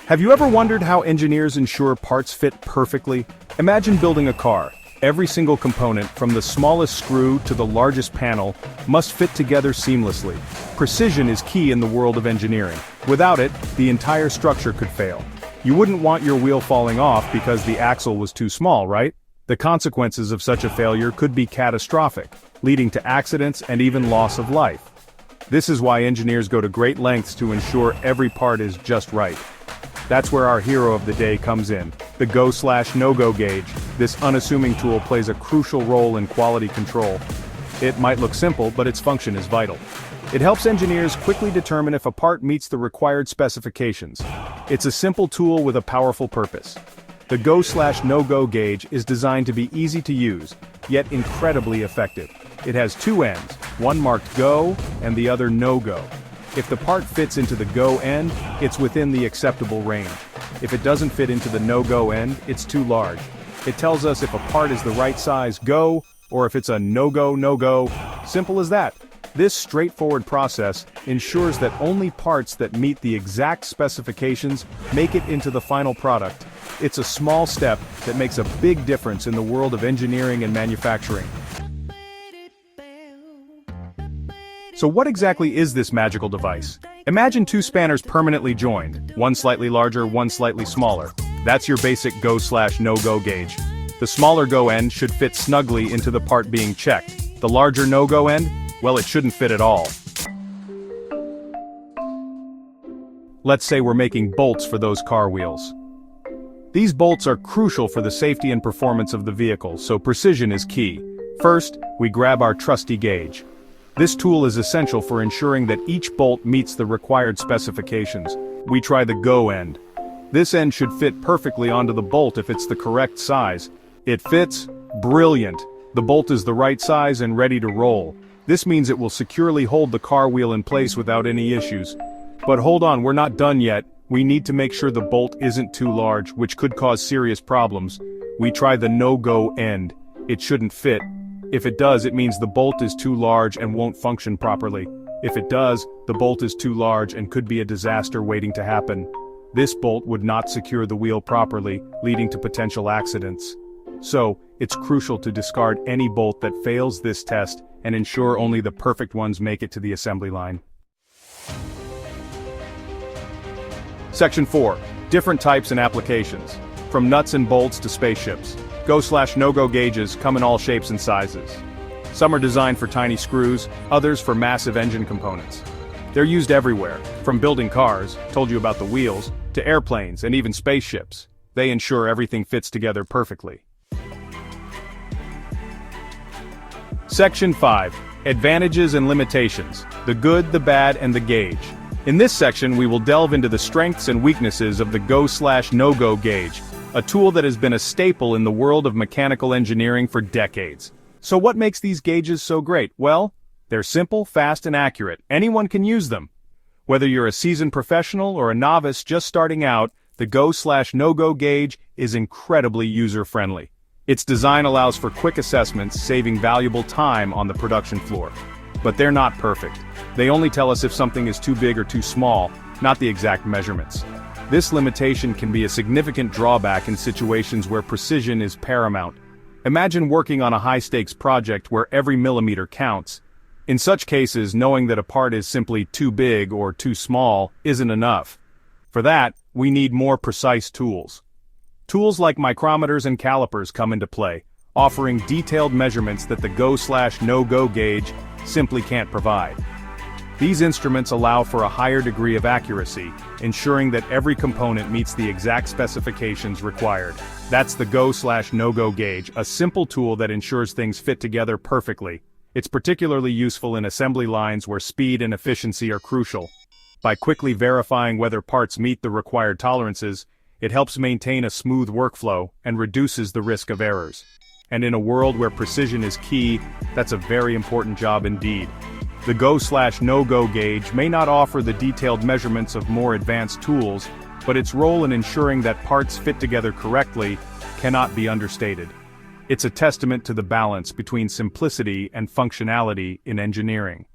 Have you ever wondered how engineers ensure parts fit perfectly? Imagine building a car. Every single component, from the smallest screw to the largest panel, must fit together seamlessly. Precision is key in the world of engineering. Without it, the entire structure could fail. You wouldn't want your wheel falling off because the axle was too small, right? The consequences of such a failure could be catastrophic, leading to accidents and even loss of life. This is why engineers go to great lengths to ensure every part is just right. That's where our hero of the day comes in, the go/no-go gauge. This unassuming tool plays a crucial role in quality control. It might look simple, but its function is vital. It helps engineers quickly determine if a part meets the required specifications. It's a simple tool with a powerful purpose. The go/no-go gauge is designed to be easy to use, yet incredibly effective. It has two ends, one marked go and the other no-go. If the part fits into the go end, it's within the acceptable range. If it doesn't fit into the no-go end, it's too large. It tells us if a part is the right size go, or if it's a no-go, no-go. Simple as that. This straightforward process ensures that only parts that meet the exact specifications make it into the final product. It's a small step that makes a big difference in the world of engineering and manufacturing. So what exactly is this magical device? Imagine two spanners permanently joined, one slightly larger, one slightly smaller. That's your basic go/no-go gauge. The smaller go end should fit snugly into the part being checked. The larger no-go end, well, it shouldn't fit at all. Let's say we're making bolts for those car wheels. These bolts are crucial for the safety and performance of the vehicle, so precision is key. First, we grab our trusty gauge. This tool is essential for ensuring that each bolt meets the required specifications. We try the go end. This end should fit perfectly onto the bolt if it's the correct size. It fits? Brilliant! The bolt is the right size and ready to roll. This means it will securely hold the car wheel in place without any issues. But hold on, we're not done yet. We need to make sure the bolt isn't too large, which could cause serious problems. We try the no-go end. It shouldn't fit. If it does, it means the bolt is too large and won't function properly. If it does, the bolt is too large and could be a disaster waiting to happen. This bolt would not secure the wheel properly, leading to potential accidents. So, it's crucial to discard any bolt that fails this test and ensure only the perfect ones make it to the assembly line. Section 4. Different types and applications. From nuts and bolts to spaceships. Go/no-go gauges come in all shapes and sizes. Some are designed for tiny screws, others for massive engine components. They're used everywhere, from building cars, told you about the wheels, to airplanes and even spaceships. They ensure everything fits together perfectly. Section 5. Advantages and limitations. The good, the bad, and the gauge. In this section we will delve into the strengths and weaknesses of the go/no-go gauge, a tool that has been a staple in the world of mechanical engineering for decades. So what makes these gauges so great? Well, they're simple, fast, and accurate. Anyone can use them. Whether you're a seasoned professional or a novice just starting out, the go/no-go gauge is incredibly user-friendly. Its design allows for quick assessments, saving valuable time on the production floor. But they're not perfect. They only tell us if something is too big or too small, not the exact measurements. This limitation can be a significant drawback in situations where precision is paramount. Imagine working on a high-stakes project where every millimeter counts. In such cases, knowing that a part is simply too big or too small isn't enough. For that, we need more precise tools. Tools like micrometers and calipers come into play, offering detailed measurements that the go/no-go gauge simply can't provide. These instruments allow for a higher degree of accuracy, ensuring that every component meets the exact specifications required. That's the go/no-go gauge, a simple tool that ensures things fit together perfectly. It's particularly useful in assembly lines where speed and efficiency are crucial. By quickly verifying whether parts meet the required tolerances, it helps maintain a smooth workflow and reduces the risk of errors. And in a world where precision is key, that's a very important job indeed. The go/no-go gauge may not offer the detailed measurements of more advanced tools, but its role in ensuring that parts fit together correctly cannot be understated. It's a testament to the balance between simplicity and functionality in engineering.